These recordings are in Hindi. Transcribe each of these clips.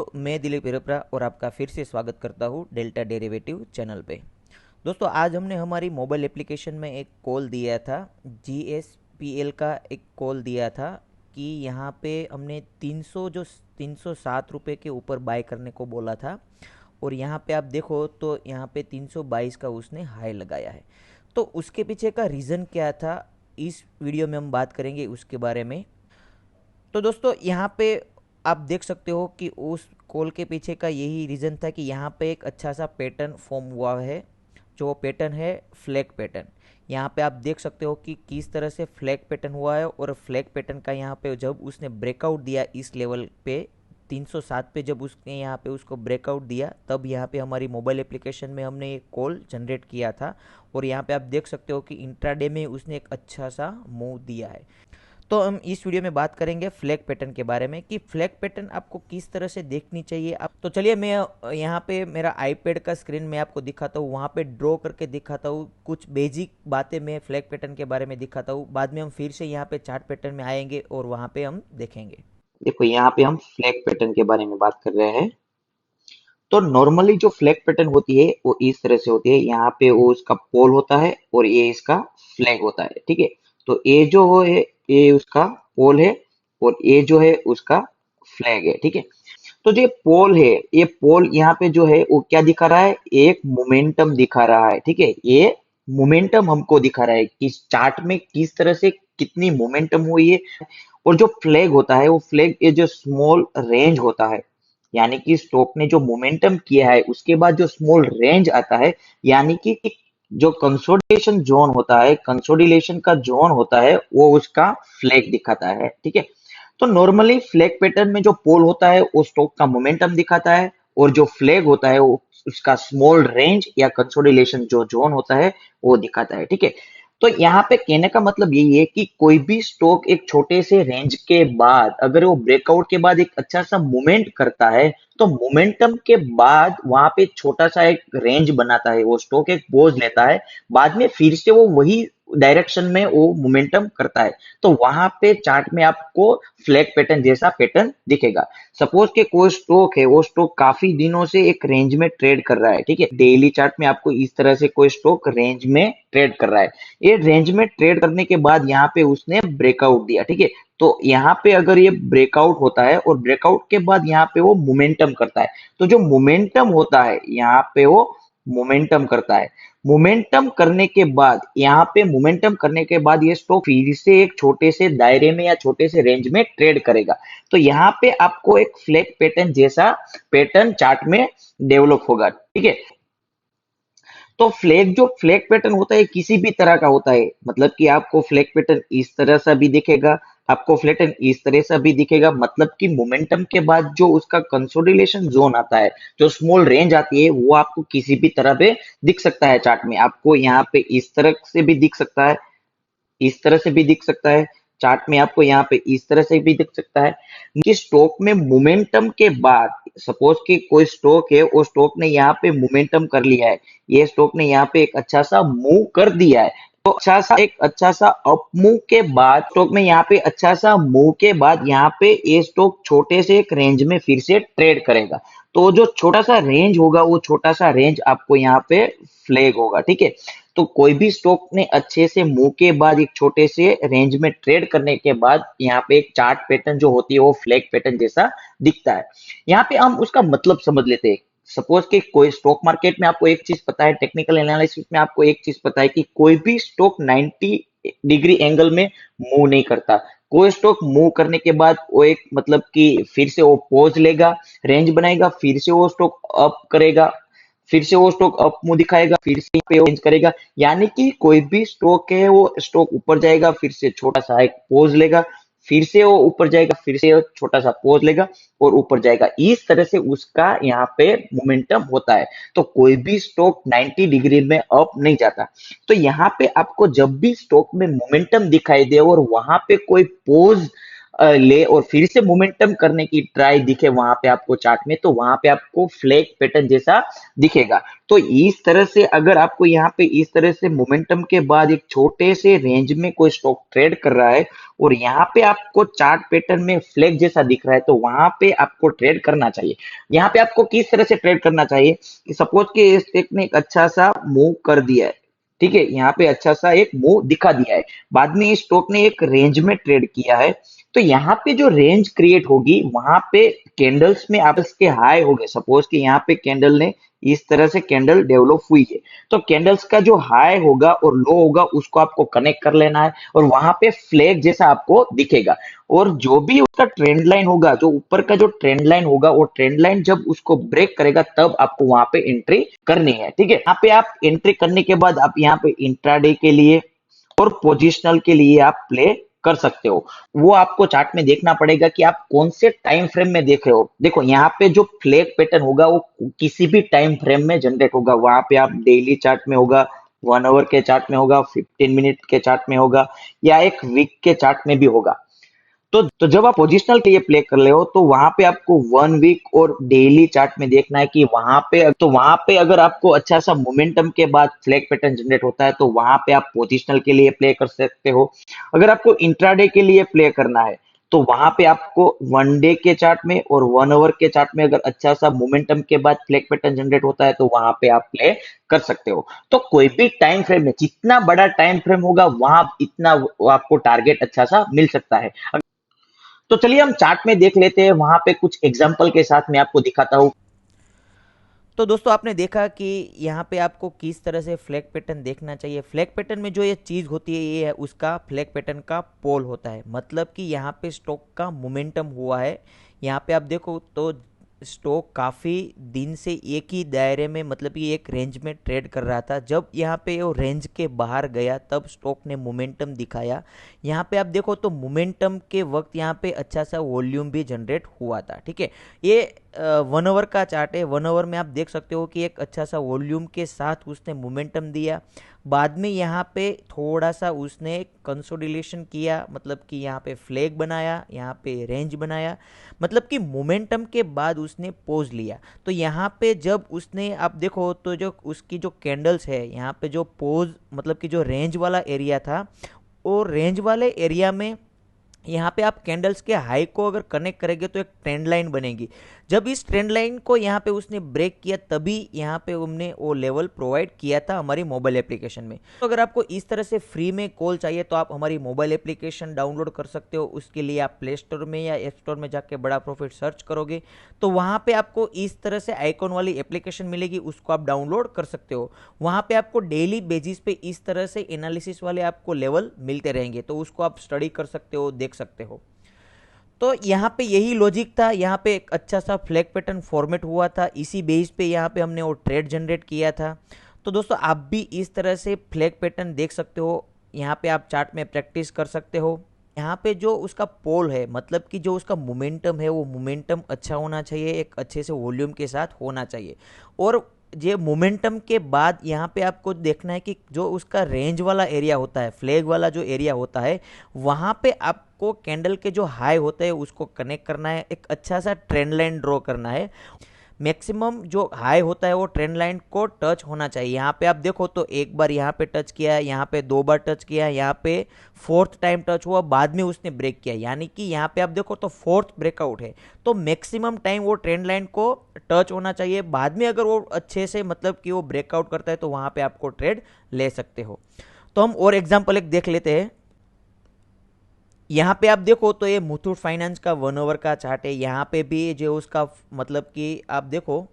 तो मैं दिलीप हिरपरा और आपका फिर से स्वागत करता हूँ डेल्टा डेरिवेटिव चैनल पे। दोस्तों, आज हमने हमारी मोबाइल एप्लीकेशन में एक कॉल दिया था, GSPL का एक कॉल दिया था कि यहाँ पे हमने 307 रुपये के ऊपर बाय करने को बोला था। और यहाँ पे आप देखो तो यहाँ पे 322 का उसने हाई लगाया है। तो उसके पीछे का रीज़न क्या था, इस वीडियो में हम बात करेंगे उसके बारे में। तो दोस्तों, यहाँ पे आप देख सकते हो कि उस कॉल के पीछे का यही रीज़न था कि यहाँ पे एक अच्छा सा पैटर्न फॉर्म हुआ है, जो पैटर्न है फ्लैग पैटर्न। यहाँ पे आप देख सकते हो कि किस तरह से फ्लैग पैटर्न हुआ है। और फ्लैग पैटर्न का यहाँ पे जब उसने ब्रेकआउट दिया इस लेवल पे 307 पे, जब उसने यहाँ पे उसको ब्रेकआउट दिया, तब यहाँ पे हमारी मोबाइल एप्लीकेशन में हमने एक कॉल जनरेट किया था। और यहाँ पे आप देख सकते हो कि इंट्राडे में उसने एक अच्छा सा मूव दिया है। तो हम इस वीडियो में बात करेंगे फ्लैग पैटर्न के बारे में कि फ्लैग पैटर्न आपको किस तरह से देखनी चाहिए। आप तो चलिए, मैं यहाँ पे मेरा आईपैड का स्क्रीन में आपको दिखाता हूँ, वहाँ पे ड्रॉ करके दिखाता हूँ, कुछ बेसिक बातें मैं फ्लैग पैटर्न के बारे में दिखाता हूँ। बाद में हम फिर से यहाँ पे चार्ट पैटर्न में आएंगे और वहाँ पे हम देखेंगे। देखो यहाँ पे हम फ्लैग पैटर्न के बारे में बात कर रहे हैं। तो नॉर्मली जो फ्लैग पैटर्न होती है वो इस तरह से होती है। यहाँ पे वो उसका पोल होता है और ये इसका फ्लैग होता है। ठीक है, तो ये जो है ये उसका पोल है और ये जो है उसका फ्लैग है। ठीक है, तो जो पोल है, ये पोल यहाँ पे जो है वो क्या दिखा रहा है, एक मोमेंटम दिखा रहा है। ठीक है, ये मोमेंटम हमको दिखा रहा है कि इस चार्ट में किस तरह से कितनी मोमेंटम हुई है। और जो फ्लैग होता है वो फ्लैग ये जो स्मॉल रेंज होता है, यानी कि स्टॉक ने जो मोमेंटम किया है उसके बाद जो स्मॉल रेंज आता है, यानी कि जो कंसोलिडेशन जोन होता है, कंसोलिडेशन का जोन होता है, वो उसका फ्लैग दिखाता है। ठीक है, तो नॉर्मली फ्लैग पैटर्न में जो पोल होता है वो स्टॉक का मोमेंटम दिखाता है और जो फ्लैग होता है वो उसका स्मॉल रेंज या कंसोलिडेशन जो जोन होता है वो दिखाता है। ठीक है, तो यहाँ पे कहने का मतलब यही है कि कोई भी स्टॉक एक छोटे से रेंज के बाद अगर वो ब्रेकआउट के बाद एक अच्छा सा मूवमेंट करता है, तो मोमेंटम के बाद वहां पे छोटा सा एक रेंज बनाता है, वो स्टॉक एक पोज लेता है, बाद में फिर से वो वही डायरेक्शन में वो मोमेंटम करता है। तो वहां पे चार्ट में आपको फ्लैग पैटर्न जैसा पैटर्न दिखेगा। सपोज के कोई स्टॉक है, वो स्टॉक काफी दिनों से एक रेंज में ट्रेड कर रहा है। ठीक है, डेली चार्ट में आपको इस तरह से कोई स्टॉक रेंज में ट्रेड कर रहा है। ये रेंज में ट्रेड करने के बाद यहाँ पे उसने ब्रेकआउट दिया। ठीक है, तो यहाँ पे अगर ये ब्रेकआउट होता है और ब्रेकआउट के बाद यहाँ पे वो मोमेंटम करता है, तो जो मोमेंटम होता है यहाँ पे वो मोमेंटम करता है। मोमेंटम करने के बाद यहाँ पे मोमेंटम करने के बाद ये स्टॉक फिर से एक छोटे से दायरे में या छोटे से रेंज में ट्रेड करेगा। तो यहाँ पे आपको एक फ्लैग पैटर्न जैसा पैटर्न चार्ट में डेवलप होगा। ठीक है, तो फ्लैग पैटर्न होता है किसी भी तरह का होता है, मतलब कि आपको फ्लैग पैटर्न इस तरह से भी दिखेगा, आपको फ्लैग पैटर्न इस तरह से भी दिखेगा। मतलब कि मोमेंटम के बाद जो उसका कंसोलिडेशन जोन आता है, जो स्मॉल रेंज आती है, वो आपको किसी भी तरह पे दिख सकता है चार्ट में। आपको यहाँ पे इस तरह से भी दिख सकता है, इस तरह से भी दिख सकता है, चार्ट में आपको यहाँ पे इस तरह से भी दिख सकता है कि स्टॉक में मोमेंटम के बाद सपोज कि कोई स्टॉक है, वो स्टॉक ने यहाँ पे मोमेंटम कर लिया है, ये स्टॉक ने यहाँ पे एक अच्छा सा मूव कर दिया है। तो एक अच्छा सा अप मूव के बाद स्टॉक में यहाँ पे अच्छा सा मूव के बाद यहाँ पे ये स्टॉक छोटे से एक रेंज में फिर से ट्रेड करेगा। तो जो छोटा सा रेंज होगा वो छोटा सा रेंज आपको यहाँ पे फ्लैग होगा। ठीक है, तो कोई भी स्टॉक ने अच्छे से मूव के बाद एक छोटे से रेंज में ट्रेड करने के बाद यहाँ पे एक चार्ट पैटर्न जो होती है वो फ्लैग पैटर्न जैसा दिखता है। यहाँ पे हम उसका मतलब समझ लेते हैं। सपोज कि कोई स्टॉक मार्केट में आपको एक चीज पता है, टेक्निकल एनालिसिस में आपको एक चीज पता है कि कोई भी स्टॉक 90 डिग्री एंगल में मूव नहीं करता। कोई स्टॉक मूव करने के बाद वो एक मतलब कि फिर से वो पोज लेगा, रेंज बनाएगा, फिर से वो स्टॉक अप करेगा, फिर से वो स्टॉक अप मुंह दिखाएगा, फिर से पे चेंज करेगा। यानी कि कोई भी स्टॉक है वो स्टॉक ऊपर जाएगा, फिर से छोटा सा एक पोज लेगा, फिर से वो ऊपर जाएगा, फिर से वो छोटा सा पोज लेगा और ऊपर जाएगा। इस तरह से उसका यहाँ पे मोमेंटम होता है। तो कोई भी स्टॉक 90 डिग्री में अप नहीं जाता। तो यहाँ पे आपको जब भी स्टॉक में मोमेंटम दिखाई दे और वहां पे कोई पोज ले और फिर से मोमेंटम करने की ट्राई दिखे वहां पे आपको चार्ट में, तो वहां पे आपको फ्लैग पैटर्न जैसा दिखेगा। तो इस तरह से अगर आपको यहाँ पे इस तरह से मोमेंटम के बाद एक छोटे से रेंज में कोई स्टॉक ट्रेड कर रहा है और यहाँ पे आपको चार्ट पैटर्न में फ्लैग जैसा दिख रहा है, तो वहां पे आपको ट्रेड करना चाहिए। यहाँ पे आपको किस तरह से ट्रेड करना चाहिए कि सपोज कि इस स्टॉक ने एक अच्छा सा मूव कर दिया है, ठीक है, यहाँ पे अच्छा सा एक मूव दिखा दिया है, बाद में इस स्टॉक ने एक रेंज में ट्रेड किया है, तो यहाँ पे जो रेंज क्रिएट होगी वहां पे कैंडल्स में आपस के हाई हो गए। सपोज कि यहाँ पे कैंडल ने इस तरह से कैंडल डेवलप हुई है, तो कैंडल्स का जो हाई होगा और लो होगा उसको आपको कनेक्ट कर लेना है और वहां पे फ्लैग जैसा आपको दिखेगा। और जो भी उसका ट्रेंड लाइन होगा, जो ऊपर का जो ट्रेंड लाइन होगा, वो ट्रेंड लाइन जब उसको ब्रेक करेगा तब आपको वहां पे एंट्री करनी है, ठीक है। यहाँ पे आप एंट्री करने के बाद आप यहाँ पे इंट्राडे के लिए और पोजिशनल के लिए आप प्ले कर सकते हो। वो आपको चार्ट में देखना पड़ेगा कि आप कौन से टाइम फ्रेम में देख रहे हो। देखो यहाँ पे जो फ्लैग पैटर्न होगा वो किसी भी टाइम फ्रेम में जनरेट होगा, वहां पे आप डेली चार्ट में होगा, 1 आवर के चार्ट में होगा, 15 मिनट के चार्ट में होगा या एक वीक के चार्ट में भी होगा। तो जब आप पोजिशनल के लिए प्ले कर रहे हो तो वहां पे आपको 1 वीक और डेली चार्ट में देखना है कि वहां पे अगर आपको अच्छा सा मोमेंटम के बाद फ्लैग पैटर्न जनरेट होता है तो वहां पे आप पोजिशनल के लिए प्ले कर सकते हो। अगर आपको इंट्राडे के लिए प्ले करना है तो वहां पे आपको 1 डे के चार्ट में और 1 आवर के चार्ट में अगर अच्छा सा मोमेंटम के बाद फ्लैग पैटर्न जनरेट होता है तो वहां पे आप प्ले कर सकते हो। तो कोई भी टाइम फ्रेम में जितना बड़ा टाइम फ्रेम होगा वहां इतना आपको टारगेट अच्छा सा मिल सकता है। तो चलिए हम चार्ट में देख लेते हैं, वहां पे कुछ एग्जांपल के साथ मैं आपको दिखाता हूँ। तो दोस्तों आपने देखा कि यहाँ पे आपको किस तरह से फ्लैग पैटर्न देखना चाहिए। फ्लैग पैटर्न में जो ये चीज़ होती है ये है उसका फ्लैग पैटर्न का पोल होता है, मतलब कि यहाँ पे स्टॉक का मोमेंटम हुआ है। यहाँ पे आप देखो तो स्टॉक काफ़ी दिन से एक ही दायरे में, मतलब कि एक रेंज में ट्रेड कर रहा था। जब यहाँ पे वो रेंज के बाहर गया तब स्टॉक ने मोमेंटम दिखाया। यहाँ पे आप देखो तो मोमेंटम के वक्त यहाँ पे अच्छा सा वॉल्यूम भी जनरेट हुआ था, ठीक है। ये 1 आवर का चार्ट है। 1 आवर में आप देख सकते हो कि एक अच्छा सा वॉल्यूम के साथ उसने मोमेंटम दिया। बाद में यहाँ पे थोड़ा सा उसने कंसोलिडेशन किया, मतलब कि यहाँ पे फ्लैग बनाया, यहाँ पे रेंज बनाया, मतलब कि मोमेंटम के बाद उसने पोज लिया। तो यहाँ पे जब उसने आप देखो तो जो उसकी जो कैंडल्स है यहाँ पे जो पोज, मतलब कि जो रेंज वाला एरिया था, और रेंज वाले एरिया में यहाँ पे आप कैंडल्स के हाई को अगर कनेक्ट करेंगे तो एक ट्रेंड लाइन बनेगी। जब इस ट्रेंड लाइन को यहाँ पे उसने ब्रेक किया तभी यहाँ पे हमने वो लेवल प्रोवाइड किया था हमारी मोबाइल एप्लीकेशन में। तो अगर आपको इस तरह से फ्री में कॉल चाहिए तो आप हमारी मोबाइल एप्लीकेशन डाउनलोड कर सकते हो। उसके लिए आप प्ले स्टोर में या ऐप स्टोर में जाके बड़ा प्रॉफिट सर्च करोगे तो वहाँ पे आपको इस तरह से आइकॉन वाली एप्लीकेशन मिलेगी, उसको आप डाउनलोड कर सकते हो। वहाँ पे आपको डेली बेसिस पे इस तरह से एनालिसिस वाले आपको लेवल मिलते रहेंगे, तो उसको आप स्टडी कर सकते हो, देख सकते हो। तो यहाँ पे यही लॉजिक था। यहाँ पे एक अच्छा सा फ्लैग पैटर्न फॉर्मेट हुआ था, इसी बेस पे यहाँ पे हमने वो ट्रेड जनरेट किया था। तो दोस्तों आप भी इस तरह से फ्लैग पैटर्न देख सकते हो, यहाँ पे आप चार्ट में प्रैक्टिस कर सकते हो। यहाँ पे जो उसका पोल है, मतलब कि जो उसका मोमेंटम है वो मोमेंटम अच्छा होना चाहिए, एक अच्छे से वॉल्यूम के साथ होना चाहिए। और ये मोमेंटम के बाद यहाँ पे आपको देखना है कि जो उसका रेंज वाला एरिया होता है, फ्लैग वाला जो एरिया होता है, वहाँ पे आपको कैंडल के जो हाई होते हैं उसको कनेक्ट करना है, एक अच्छा सा ट्रेंड लाइन ड्रॉ करना है। मैक्सिमम जो हाई होता है वो ट्रेंड लाइन को टच होना चाहिए। यहाँ पे आप देखो तो एक बार यहाँ पे टच किया, यहाँ पे 2 बार टच किया, यहाँ पे फोर्थ टाइम टच हुआ, बाद में उसने ब्रेक किया, यानी कि यहाँ पे आप देखो तो फोर्थ ब्रेकआउट है। तो मैक्सिमम टाइम वो ट्रेंड लाइन को टच होना चाहिए। बाद में अगर वो अच्छे से, मतलब कि वो ब्रेकआउट करता है तो वहाँ पे आपको ट्रेड ले सकते हो। तो हम और एग्जाम्पल एक देख लेते हैं। यहाँ पे आप देखो तो ये मुथूट फाइनेंस का 1 आवर का चार्ट है। यहाँ पे भी जो उसका, मतलब कि आप देखो,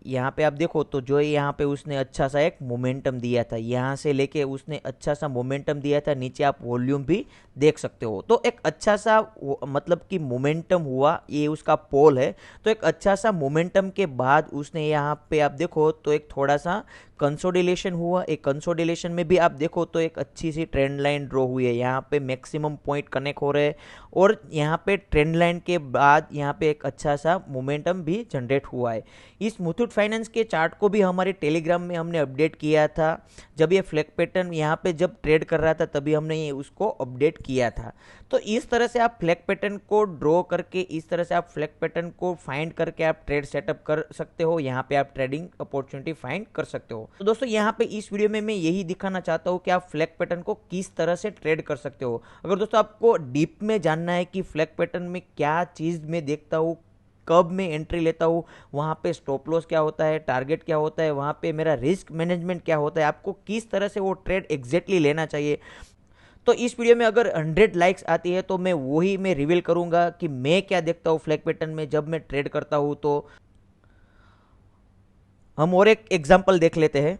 यहाँ पे आप देखो तो जो यहाँ पे उसने अच्छा सा एक मोमेंटम दिया था, यहाँ से लेके उसने अच्छा सा मोमेंटम दिया था, नीचे आप वॉल्यूम भी देख सकते हो। तो एक अच्छा सा मतलब कि मोमेंटम हुआ, ये उसका पोल है। तो एक अच्छा सा मोमेंटम के बाद उसने यहाँ पे आप देखो तो एक थोड़ा सा कंसोलिडेशन हुआ। एक कंसोलिडेशन में भी आप देखो तो एक अच्छी सी ट्रेंड लाइन ड्रॉ हुई है, यहाँ पे मैक्सिमम पॉइंट कनेक्ट हो रहे हैं और यहाँ पे ट्रेंड लाइन के बाद यहाँ पे एक अच्छा सा मोमेंटम भी जनरेट हुआ है। इस मुथूट फाइनेंस के चार्ट को भी हमारे टेलीग्राम में हमने अपडेट किया था, जब ये फ्लैग पैटर्न यहाँ पे जब ट्रेड कर रहा था तभी हमने ये उसको अपडेट किया था। तो इस तरह से आप फ्लैग पैटर्न को ड्रॉ करके, इस तरह से आप फ्लैग पैटर्न को फाइंड करके आप ट्रेड सेटअप कर सकते हो, यहाँ पे आप ट्रेडिंग अपॉर्चुनिटी फाइंड कर सकते हो। तो दोस्तों यहाँ पे इस वीडियो में मैं यही दिखाना चाहता हूँ कि आप फ्लैग पैटर्न को किस तरह से ट्रेड कर सकते हो। अगर दोस्तों आपको डीप में जानना है कि फ्लैग पैटर्न में क्या चीज़ मैं देखता हूँ, कब मैं एंट्री लेता हूँ, वहाँ पे स्टॉप लॉस क्या होता है, टारगेट क्या होता है, वहाँ पे मेरा रिस्क मैनेजमेंट क्या होता है, आपको किस तरह से वो ट्रेड एग्जैक्टली लेना चाहिए, तो इस वीडियो में अगर 100 लाइक्स आती है तो मैं रिवील करूंगा कि मैं क्या देखता हूँ फ्लैग पैटर्न में जब मैं ट्रेड करता हूँ। तो हम और एक एग्जांपल देख लेते हैं।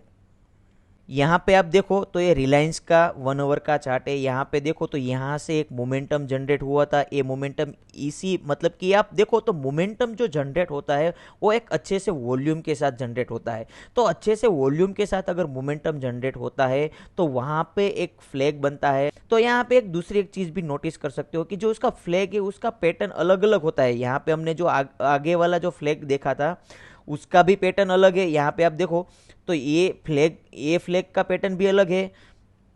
यहाँ पे आप देखो तो ये रिलायंस का 1 आवर का चार्ट है। यहाँ पे देखो तो यहाँ से एक मोमेंटम जनरेट हुआ था। ये मोमेंटम इसी मतलब कि आप देखो तो मोमेंटम जो जनरेट होता है वो एक अच्छे से वॉल्यूम के साथ जनरेट होता है। तो अच्छे से वॉल्यूम के साथ अगर मोमेंटम जनरेट होता है तो वहाँ पे एक फ्लैग बनता है। तो यहाँ पे एक दूसरी एक चीज़ भी नोटिस कर सकते हो कि जो उसका फ्लैग है उसका पैटर्न अलग अलग होता है। यहाँ पे हमने जो आगे वाला जो फ्लैग देखा था उसका भी पैटर्न अलग है। यहाँ पे आप देखो तो ये फ्लैग का पैटर्न भी अलग है,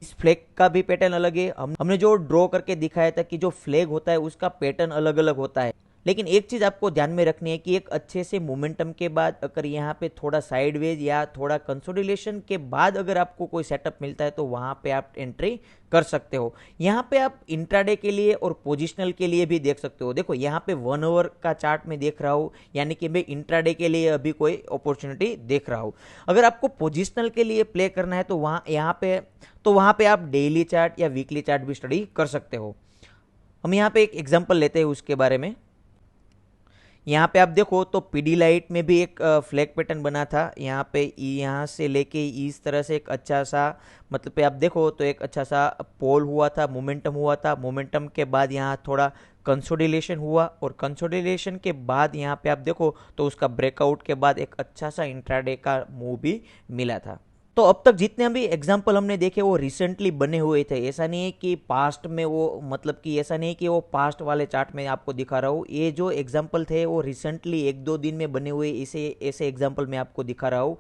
इस फ्लैग का भी पैटर्न अलग है। हमने जो ड्रॉ करके दिखाया था कि जो फ्लैग होता है उसका पैटर्न अलग अलग होता है। लेकिन एक चीज़ आपको ध्यान में रखनी है कि एक अच्छे से मोमेंटम के बाद अगर यहाँ पे थोड़ा साइडवेज या थोड़ा कंसोलिडेशन के बाद अगर आपको कोई सेटअप मिलता है तो वहाँ पे आप एंट्री कर सकते हो। यहाँ पे आप इंट्राडे के लिए और पोजिशनल के लिए भी देख सकते हो। देखो यहाँ पे 1 आवर का चार्ट में देख रहा हूँ, यानी कि मैं इंट्राडे के लिए अभी कोई अपॉर्चुनिटी देख रहा हूँ। अगर आपको पोजिशनल के लिए प्ले करना है तो वहाँ पे आप डेली चार्ट या वीकली चार्ट भी स्टडी कर सकते हो। हम यहाँ पे एक एग्जाम्पल लेते हैं उसके बारे में। यहाँ पे आप देखो तो पीडीलाइट में भी एक फ्लैग पैटर्न बना था। यहाँ से लेके इस तरह से एक अच्छा सा मतलब पे आप देखो तो एक अच्छा सा पोल हुआ था, मोमेंटम हुआ था। मोमेंटम के बाद यहाँ थोड़ा कंसोलिडेशन हुआ और कंसोलिडेशन के बाद यहाँ पे आप देखो तो उसका ब्रेकआउट के बाद एक अच्छा सा इंट्राडे का मूव भी मिला था। तो अब तक जितने भी एग्जाम्पल हमने देखे वो रिसेंटली बने हुए थे। ऐसा नहीं है कि पास्ट में वो मतलब कि ऐसा नहीं है कि वो पास्ट वाले चार्ट में आपको दिखा रहा हूँ। ये जो एग्जाम्पल थे वो रिसेंटली 1-2 दिन में बने हुए ऐसे एग्जाम्पल मैं आपको दिखा रहा हूँ।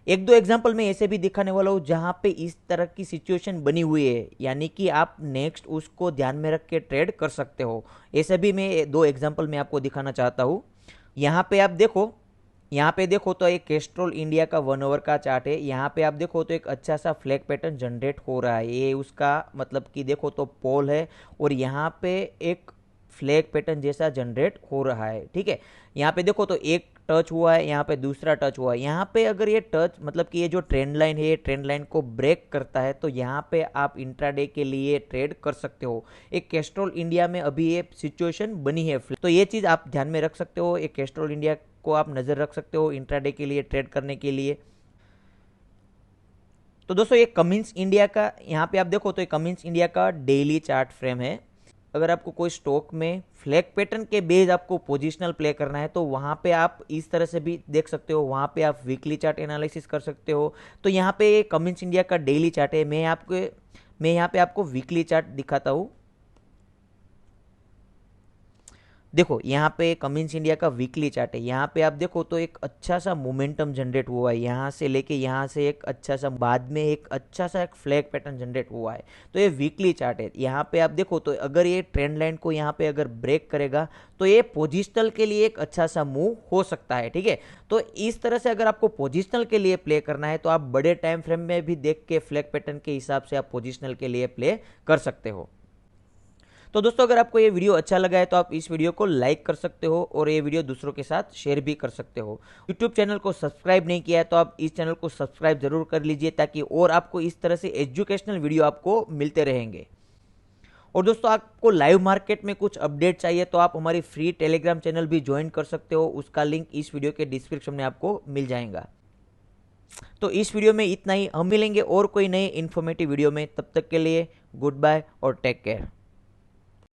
1-2 एग्जाम्पल में ऐसे भी दिखाने वाला हूँ जहाँ पे इस तरह की सिचुएशन बनी हुई है, यानी कि आप नेक्स्ट उसको ध्यान में रख के ट्रेड कर सकते हो। ऐसे भी मैं 2 एग्जाम्पल मैं आपको दिखाना चाहता हूँ। यहाँ पे देखो तो एक कैस्ट्रॉल इंडिया का 1 आवर का चार्ट है। यहाँ पे आप देखो तो एक अच्छा सा फ्लैग पैटर्न जनरेट हो रहा है। ये उसका मतलब कि देखो तो पोल है और यहाँ पे एक फ्लैग पैटर्न जैसा जनरेट हो रहा है। ठीक है, यहाँ पे देखो तो एक टच हुआ है, यहाँ पे दूसरा टच हुआ है। यहाँ पे अगर ये टच मतलब कि ये जो ट्रेंड लाइन है, ट्रेंड लाइन को ब्रेक करता है तो यहाँ पे आप इंट्राडे के लिए ट्रेड कर सकते हो। एक कैस्ट्रॉल इंडिया में अभी ये सिचुएशन बनी है, तो ये चीज़ आप ध्यान में रख सकते हो। एक कैस्ट्रॉल इंडिया को आप नज़र रख सकते हो इंट्राडे के लिए ट्रेड करने के लिए। तो दोस्तों ये कमिंस इंडिया का, यहाँ पे आप देखो तो ये कमिंस इंडिया का डेली चार्ट फ्रेम है। अगर आपको कोई स्टॉक में फ्लैग पैटर्न के बेस आपको पोजिशनल प्ले करना है तो वहाँ पे आप इस तरह से भी देख सकते हो। वहाँ पे आप वीकली चार्ट एनालिसिस कर सकते हो। तो यहाँ पे कमिंस इंडिया का डेली चार्ट है। मैं यहाँ पे आपको वीकली चार्ट दिखाता हूँ। देखो यहाँ पे कमिंस इंडिया का वीकली चार्ट है। यहाँ पे आप देखो तो एक अच्छा सा मोमेंटम जनरेट हुआ है। यहाँ से लेके यहाँ से एक अच्छा सा बाद में एक अच्छा सा एक फ्लैग पैटर्न जनरेट हुआ है। तो ये वीकली चार्ट है। यहाँ पे आप देखो तो अगर ये ट्रेंड लाइन को यहाँ पे अगर ब्रेक करेगा तो ये पोजिशनल के लिए एक अच्छा सा मूव हो सकता है। ठीक है, तो इस तरह से अगर आपको पोजिशनल के लिए प्ले करना है तो आप बड़े टाइम फ्रेम में भी देख के फ्लैग पैटर्न के हिसाब से आप पोजिशनल के लिए प्ले कर सकते हो। तो दोस्तों अगर आपको ये वीडियो अच्छा लगा है तो आप इस वीडियो को लाइक कर सकते हो और ये वीडियो दूसरों के साथ शेयर भी कर सकते हो। यूट्यूब चैनल को सब्सक्राइब नहीं किया है तो आप इस चैनल को सब्सक्राइब जरूर कर लीजिए ताकि और आपको इस तरह से एजुकेशनल वीडियो आपको मिलते रहेंगे। और दोस्तों आपको लाइव मार्केट में कुछ अपडेट चाहिए तो आप हमारी फ्री टेलीग्राम चैनल भी ज्वाइन कर सकते हो। उसका लिंक इस वीडियो के डिस्क्रिप्शन में आपको मिल जाएगा। तो इस वीडियो में इतना ही। हम मिलेंगे और कोई नए इन्फॉर्मेटिव वीडियो में। तब तक के लिए गुड बाय और टेक केयर।